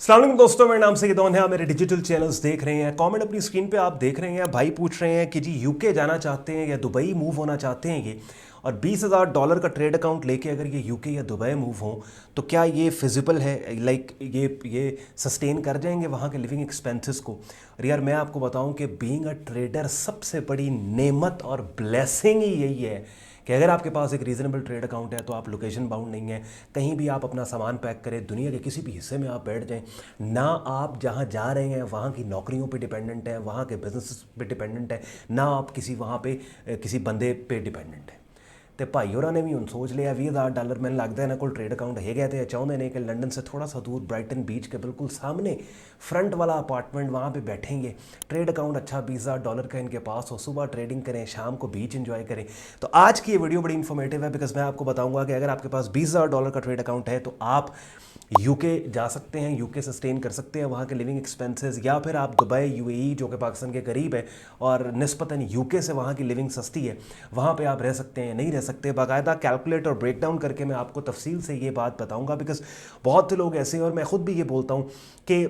अस्सलाम वालेकुम दोस्तों, मेरे नाम सईद है। आप मेरे डिजिटल चैनल्स देख रहे हैं। कमेंट अपनी स्क्रीन पे आप देख रहे हैं। भाई पूछ रहे हैं कि जी यूके जाना चाहते हैं या दुबई मूव होना चाहते हैं ये, और $20,000 का ट्रेड अकाउंट लेके अगर ये यूके या दुबई मूव हो तो क्या ये फिजिबल है? लाइक ये सस्टेन कर जाएंगे वहाँ के लिविंग एक्सपेंसेस को? और यार मैं आपको बताऊँ कि बीइंग अ ट्रेडर सबसे बड़ी नेमत और ब्लेसिंग ही यही है कि अगर आपके पास एक रीज़नेबल ट्रेड अकाउंट है तो आप लोकेशन बाउंड नहीं है। कहीं भी आप अपना सामान पैक करें, दुनिया के किसी भी हिस्से में आप बैठ जाएं, ना आप जहां जा रहे हैं वहां की नौकरियों पे डिपेंडेंट है, वहां के बिजनेस पे डिपेंडेंट है, ना आप किसी वहां पे किसी बंदे पे डिपेंडेंट है। तो भाई होਰਾਂ ने भी हुण सोच लिया $20,000 मैंने लगता है इन्होंने कोल ट्रेड अकाउंट है तो चाहते हैं कि लंडन से थोड़ा सा दूर ब्राइटन बीच के बिल्कुल सामने फ्रंट वाला अपार्टमेंट वहाँ पे बैठेंगे। ट्रेड अकाउंट अच्छा $20,000 का इनके पास हो, सुबह ट्रेडिंग करें, शाम को बीच एंजॉय करें। तो आज की ये वीडियो बड़ी इन्फॉर्मेटिव है बिकॉज मैं आपको बताऊंगा कि अगर आपके पास $20,000 का ट्रेड अकाउंट है तो आप यूके जा सकते हैं, यूके सस्टेन कर सकते हैं वहाँ के लिविंग एक्सपेंसेस, या फिर आप दुबई यूएई जो कि पाकिस्तान के करीब है और निस्बतन यूके से वहाँ की लिविंग सस्ती है, वहाँ पे आप रह सकते हैं नहीं रह सकते। बाकायदा कैलकुलेट और ब्रेक डाउन करके मैं आपको तफसील से ये बात बताऊँगा बिकॉज बहुत से लोग ऐसे हैं और मैं ख़ुद भी ये बोलता हूँ कि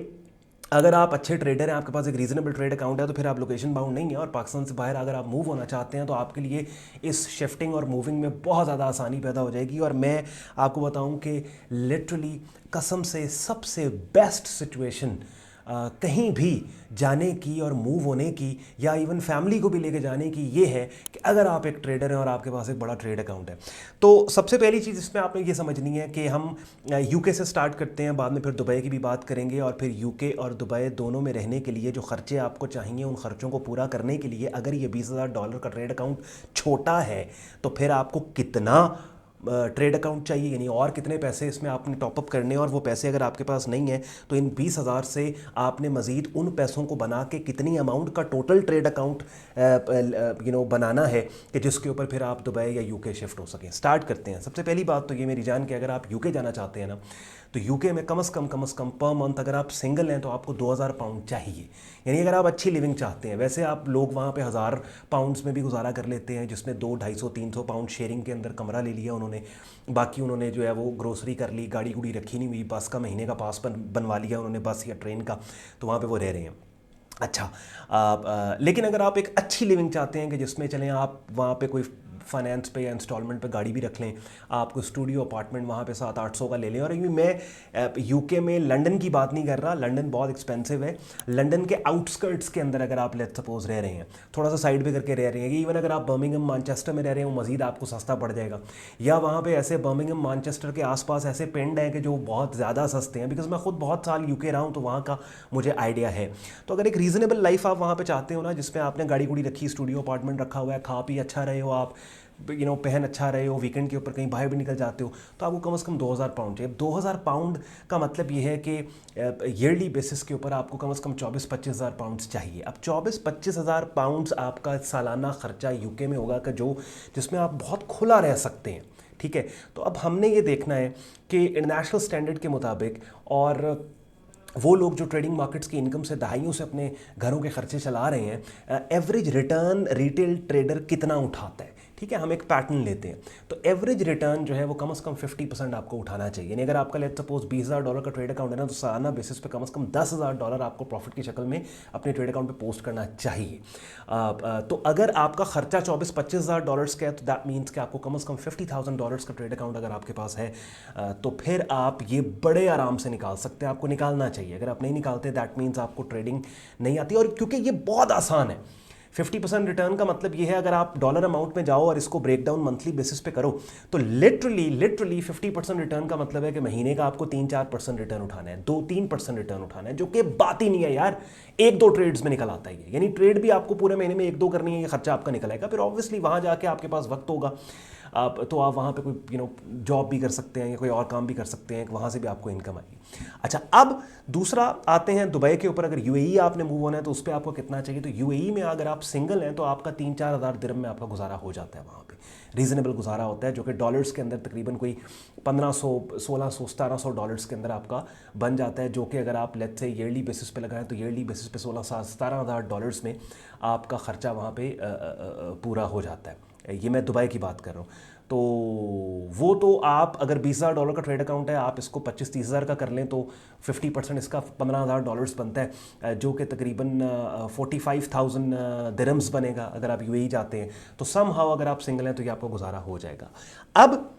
अगर आप अच्छे ट्रेडर हैं, आपके पास एक रीज़नेबल ट्रेड अकाउंट है तो फिर आप लोकेशन बाउंड नहीं है, और पाकिस्तान से बाहर अगर आप मूव होना चाहते हैं तो आपके लिए इस शिफ्टिंग और मूविंग में बहुत ज़्यादा आसानी पैदा हो जाएगी। और मैं आपको बताऊं कि लिटरली कसम से सबसे बेस्ट सिचुएशन कहीं भी जाने की और मूव होने की या इवन फैमिली को भी लेके जाने की ये है कि अगर आप एक ट्रेडर हैं और आपके पास एक बड़ा ट्रेड अकाउंट है। तो सबसे पहली चीज़ इसमें आपने ये समझनी है कि हम यूके से स्टार्ट करते हैं, बाद में फिर दुबई की भी बात करेंगे, और फिर यूके और दुबई दोनों में रहने के लिए जो खर्चे आपको चाहिए उन खर्चों को पूरा करने के लिए अगर ये $20,000 का ट्रेड अकाउंट छोटा है तो फिर आपको कितना ट्रेड अकाउंट चाहिए, यानी और कितने पैसे इसमें आपने टॉपअप करने, और वो पैसे अगर आपके पास नहीं है तो इन 20,000 से आपने मज़ीद उन पैसों को बना के कितनी अमाउंट का टोटल ट्रेड अकाउंट बनाना है कि जिसके ऊपर फिर आप दुबई या यूके शिफ्ट हो सकें। स्टार्ट करते हैं। सबसे पहली बात तो ये मेरी जान कि अगर आप यूके जाना चाहते हैं ना तो यूके में कम से कम पर मंथ अगर आप सिंगल हैं तो आपको $2,000 चाहिए, यानी अगर आप अच्छी लिविंग चाहते हैं। वैसे आप लोग वहाँ पे £1,000 में भी गुजारा कर लेते हैं, जिसमें 200-250-300 शेयरिंग के अंदर कमरा ले लिया उन्होंने, बाकी उन्होंने जो है वो ग्रोसरी कर ली, गाड़ी गुड़ी रखी नहीं हुई, बस का महीने का पास बनवा लिया उन्होंने, बस या ट्रेन का, तो वहाँ पे वो रह रहे हैं। अच्छा, लेकिन अगर आप एक अच्छी लिविंग चाहते हैं कि जिसमें चलें आप वहाँ पे कोई फाइनेंस पे या इंस्टॉलमेंट पे गाड़ी भी रख लें, आपको स्टूडियो अपार्टमेंट वहाँ पे 700-800 का ले लें। और ये मैं यूके में लंदन की बात नहीं कर रहा, लंदन बहुत एक्सपेंसिव है। लंदन के आउटस्कर्ट्स के अंदर अगर आप लेट सपोज रह रहे हैं, थोड़ा सा साइड पे करके रह रहे हैं, इवन अगर आप बर्मिंघम मैनचेस्टर में रह रहे हैं वो मज़ीद आपको सस्ता पड़ जाएगा, या वहाँ पे ऐसे बर्मिंघम मैनचेस्टर के आसपास ऐसे पिंड हैं कि जो बहुत ज़्यादा सस्ते हैं, बिकॉज मैं खुद बहुत साल यूके रहा हूँ तो वहाँ का मुझे आइडिया है। तो अगर एक रीज़नेबल लाइफ आप वहाँ पे चाहते हो ना, जिसमें आपने गाड़ी गुड़ी रखी, स्टूडियो अपार्टमेंट रखा हुआ है, खा पी अच्छा रहे हो आप, पहन अच्छा रहे हो, वीकेंड के ऊपर कहीं बाहर भी निकल जाते हो, तो आपको कम से कम £2,000 चाहिए। £2,000 का मतलब ये है कि ईयरली बेसिस के ऊपर आपको कम से कम 24-25 हज़ार पाउंड चाहिए। अब 24-25 हज़ार पाउंड आपका सालाना खर्चा यूके में होगा, का जिसमें आप बहुत खुला रह सकते हैं। ठीक है, तो अब हमने ये देखना है कि इंटरनेशनल स्टैंडर्ड के मुताबिक, और वो लोग जो ट्रेडिंग मार्केट्स की इनकम से दहाइयों से अपने घरों के खर्चे चला रहे हैं, एवरेज रिटर्न रिटेल ट्रेडर कितना उठाता है। ठीक है, हम एक पैटर्न लेते हैं, तो एवरेज रिटर्न जो है वो कम से कम 50% आपको उठाना चाहिए। यानी अगर आपका लेट सपोज $20,000 का ट्रेड अकाउंट है ना, तो सालाना बेसिस पे कम से कम $10,000 आपको प्रॉफिट की शक्ल में अपने ट्रेड अकाउंट पे पोस्ट करना चाहिए। तो अगर आपका खर्चा $24-25 हज़ार का है तो दैट मीन्स कि आपको कम से कम $50,000 का ट्रेड अकाउंट अगर आपके पास है तो फिर आप ये बड़े आराम से निकाल सकते हैं। आपको निकालना चाहिए, अगर आप नहीं निकालते दैट मीन्स आपको ट्रेडिंग नहीं आती। और क्योंकि ये बहुत आसान है, 50% रिटर्न का मतलब ये है, अगर आप डॉलर अमाउंट में जाओ और इसको ब्रेक डाउन मंथली बेसिस पे करो तो लिटरली 50% रिटर्न का मतलब है कि महीने का आपको 3-4% रिटर्न उठाना है, 2-3% रिटर्न उठाना है, जो कि बात ही नहीं है यार। 1-2 ट्रेड्स में निकल आता है, यानी ट्रेड भी आपको पूरे महीने में 1-2 करनी है, ये खर्चा आपका निकल आएगा। फिर ऑब्वियसली वहाँ जाके आपके पास वक्त होगा, आप तो आप वहाँ पे कोई जॉब भी कर सकते हैं या कोई और काम भी कर सकते हैं, वहाँ से भी आपको इनकम आएगी। अच्छा, अब दूसरा आते हैं दुबई के ऊपर। अगर यूएई आपने मूव होना है तो उस पर आपको कितना चाहिए, तो यूएई में अगर आप सिंगल हैं तो आपका 3-4 हज़ार दिरहम में आपका गुजारा हो जाता है, वहाँ पे रीज़नेबल गुजारा होता है, जो कि डॉलर्स के अंदर तकरीबन कोई 1500, 1600, $1,700 के अंदर आपका बन जाता है, जो कि अगर आप लेट्स से ईयरली बेसिस पे लगाएं तो ईयरली बेसिस पे $16,000-17,000 में आपका ख़र्चा वहाँ पे पूरा हो जाता है। ये मैं दुबई की बात कर रहा हूँ। तो वो तो आप अगर $20,000 का ट्रेड अकाउंट है, आप इसको 25-30 हज़ार का कर लें तो 50% इसका $15,000 बनता है, जो कि तकरीबन 45,000 दिरहम्स बनेगा अगर आप यूएई जाते हैं। तो समहाउ अगर आप सिंगल हैं तो ये आपको गुजारा हो जाएगा। अब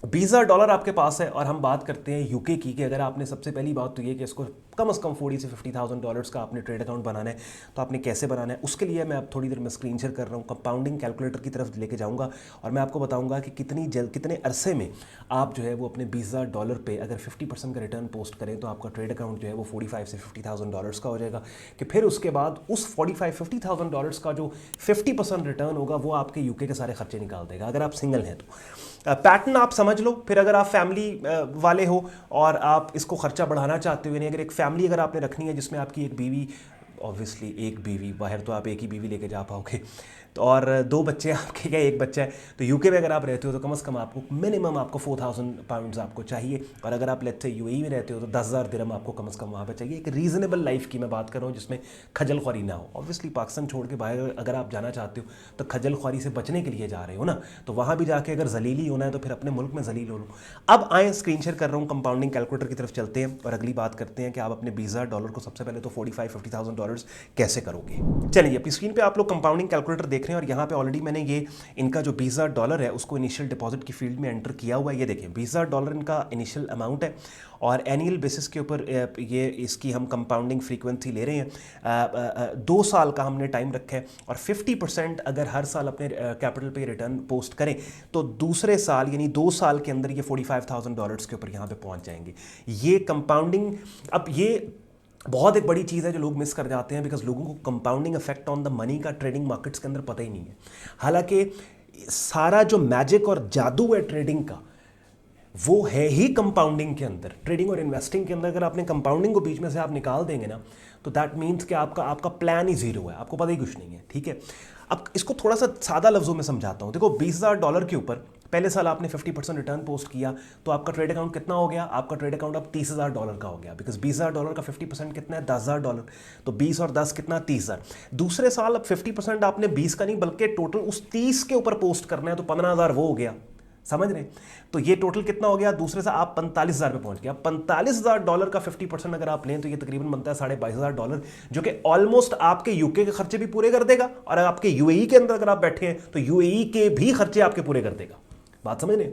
$20,000 आपके पास है और हम बात करते हैं यूके की, कि अगर आपने सबसे पहली बात तो ये कि इसको कम से कम $40,000 से $50,000 का आपने ट्रेड अकाउंट बनाना है, तो आपने कैसे बनाना है उसके लिए मैं अब थोड़ी देर में स्क्रीन शेयर कर रहा हूँ, कंपाउंडिंग कैलकुलेटर की तरफ लेके जाऊँगा और मैं आपको बताऊँगा कि कितने अरसे में आप जो है वो अपने $20,000 पे अगर 50% का रिटर्न पोस्ट करें तो आपका ट्रेड अकाउंट जो है वो $45,000 से $50,000 का हो जाएगा, कि फिर उसके बाद उस $45,000-50,000 का जो 50% रिटर्न होगा वो आपके यूके के सारे खर्चे निकाल देगा अगर आप सिंगल हैं तो। पैटर्न आप समझ लो। फिर अगर आप फैमिली वाले हो और आप इसको खर्चा बढ़ाना चाहते हो, यानी अगर एक फैमिली अगर आपने रखनी है जिसमें आपकी एक बीवी, ऑब्वियसली एक बीवी, बाहर तो आप एक ही बीवी लेके जा पाओगे, तो और 2 बच्चे आपके, क्या एक बच्चा है, तो यूके में अगर आप रहते हो तो कम से कम आपको मिनिमम आपको £4,000 आपको चाहिए, और अगर आप लेट्स से यूएई में रहते हो तो 10,000 दिरहम आपको कम से कम वहाँ पे चाहिए। एक रीज़नेबल लाइफ की मैं बात कर रहा हूँ जिसमें खजल ख्वारी ना हो। ऑब्वियसली पाकिस्तान छोड़ के बाहर अगर आप जाना चाहते हो तो खजल ख्वारी से बचने के लिए जा रहे हो ना, तो वहाँ भी जाके अगर जलीली होना है तो फिर अपने मुल्क में जलील हो लो। अब आए स्क्रीन शेयर कर रहा हूँ, कंपाउंडिंग कैलकुलेटर की तरफ चलते हैं और अगली बात करते हैं कि आप अपने $20,000 को सबसे पहले तो $45,000-50,000 कैसे करोगे। चलिए अपनी स्क्रीन पे आप लोग कंपाउंडिंग कैलकुलेटर देख रहे हैं और यहाँ पे ऑलरेडी मैंने ये इनका जो $20,000 है उसको इनिशियल डिपॉजिट की फील्ड में एंटर किया हुआ है। ये देखें $20,000 इनका इनिशियल अमाउंट है और एनुअल बेसिस के ऊपर ये इसकी हम कंपाउंडिंग फ्रीक्वेंसी ले रहे हैं। 2 साल का हमने टाइम रखा है और 50% अगर हर साल अपने कैपिटल पे रिटर्न पोस्ट करें तो दूसरे साल यानी 2 साल के अंदर ये $45,000 के ऊपर यहाँ पे पहुँच जाएंगे। ये कंपाउंडिंग, अब ये बहुत एक बड़ी चीज़ है जो लोग मिस कर जाते हैं, बिकॉज लोगों को compounding effect on the money का ट्रेडिंग मार्केट्स के अंदर पता ही नहीं है। हालांकि सारा जो मैजिक और जादू है ट्रेडिंग का वो है ही कंपाउंडिंग के अंदर। ट्रेडिंग और इन्वेस्टिंग के अंदर अगर आपने कंपाउंडिंग को बीच में से आप निकाल देंगे ना तो दैट मीन्स कि आपका प्लान ही ज़ीरो है, आपको पता ही कुछ नहीं है, ठीक है। अब इसको थोड़ा सा सादा लफ्ज़ों में समझाता हूँ। देखो $20,000 के ऊपर पहले साल आपने 50% रिटर्न पोस्ट किया तो आपका ट्रेड अकाउंट कितना हो गया? आपका ट्रेड अकाउंट अब $30,000 का हो गया, बिकॉज $20,000 का 50% कितना है? $10,000। तो 20 और 10 कितना? 30,000। दूसरे साल अब 50% आपने 20 का नहीं बल्कि टोटल उस 30 के ऊपर पोस्ट करना है तो 15,000 वो हो गया, समझ रहे हैं? तो ये टोटल कितना हो गया? दूसरे से आप 45,000 पे पहुंच गया। $45,000 का 50% अगर आप लें तो ये तकरीबन बनता है $22,500, जो कि ऑलमोस्ट आपके यूके के खर्चे भी पूरे कर देगा और आपके यूएई के अंदर अगर आप बैठे हैं तो यूएई के भी खर्चे आपके पूरे कर देगा। बात समझ रहे?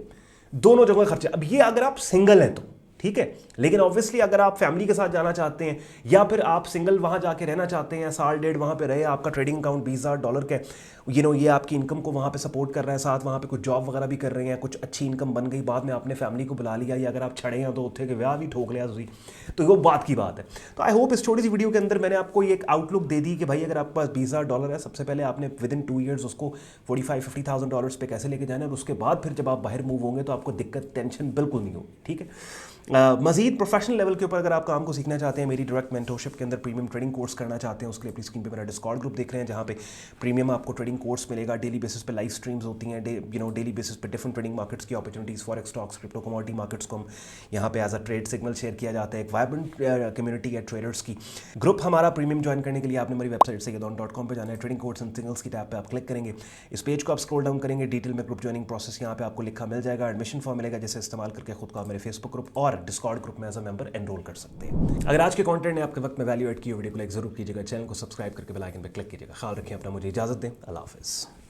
दोनों जगह खर्चे। अब ये अगर आप सिंगल हैं तो ठीक है, लेकिन ऑब्वियसली अगर आप फैमिली के साथ जाना चाहते हैं या फिर आप सिंगल वहाँ जाके रहना चाहते हैं, साल डेढ़ वहाँ पे रहे, आपका ट्रेडिंग अकाउंट $20,000 का, ये आपकी इनकम को वहाँ पे सपोर्ट कर रहा है, साथ वहाँ पे कुछ जॉब वगैरह भी कर रहे हैं, कुछ अच्छी इनकम बन गई, बाद में आपने फैमिली को बुला लिया, या अगर आप छड़े हैं तो उत्थे के ब्याह भी ठोक लिया तो वो बात की बात है। तो आई होप इस छोटी सी वीडियो के अंदर मैंने आपको ये एक आउटलुक दे दी कि भाई अगर आपके पास $20,000 है, सबसे पहले आपने विद इन 2 ईयर्स उसको $45,000-50,000 पे कैसे लेके जाना है, और उसके बाद फिर जब आप बाहर मूव होंगे तो आपको दिक्कत टेंशन बिल्कुल नहीं होगी, ठीक है। मजीद प्रोफेशनल लेवल के ऊपर अगर आप काम को सीखना चाहते हैं, मेरी डायरेक्ट मेंटरशिप के अंदर प्रीमियम ट्रेडिंग कोर्स करना चाहते हैं, उसके लिए अपनी स्क्रीन पे मेरा डिस्कॉर्ड ग्रुप देख रहे हैं जहाँ पे प्रीमियम आपको ट्रेडिंग कोर्स मिलेगा। डेली बेसिस पे लाइव स्ट्रीम्स होती हैं, डेली बेसिस पे डिफरेंट ट्रेडिंग मार्केट्स की opportunities, forex, stocks, crypto, commodity markets को हम यहाँ पे as a trade signal share किया जाता है। एक वाइब्रेंट कम्युनिटी है ट्रेडर्स की। ग्रुप हमारा प्रीमियम ज्वाइन करने के लिए आपने हमारी वेबसाइट sayyadon.com पे जाना है। ट्रेडिंग कोर्स एंड सिग्नल्स की टैब पे आप क्लिक करेंगे, इस पेज को आप स्क्रॉल डाउन करेंगे, डिटेल में ग्रुप ज्वाइनिंग प्रोसेस यहाँ पे आपको लिखा मिल जाएगा। एडमिशन फॉर्म मिलेगा जिसे इस्तेमाल करके खुद को आप मेरे फेसबुक ग्रुप और डिस्कॉर्ड ग्रुप में एज अ मेंबर एनरोल कर सकते हैं। अगर आज के कंटेंट ने आपके वक्त में वैल्यू ऐड की, वीडियो को लाइक जरूर कीजिएगा, चैनल को सब्सक्राइब करके बेल आइकन पर क्लिक कीजिएगा। ख्याल रखें अपना, मुझे इजाजत दें, अल्लाह हाफिज़।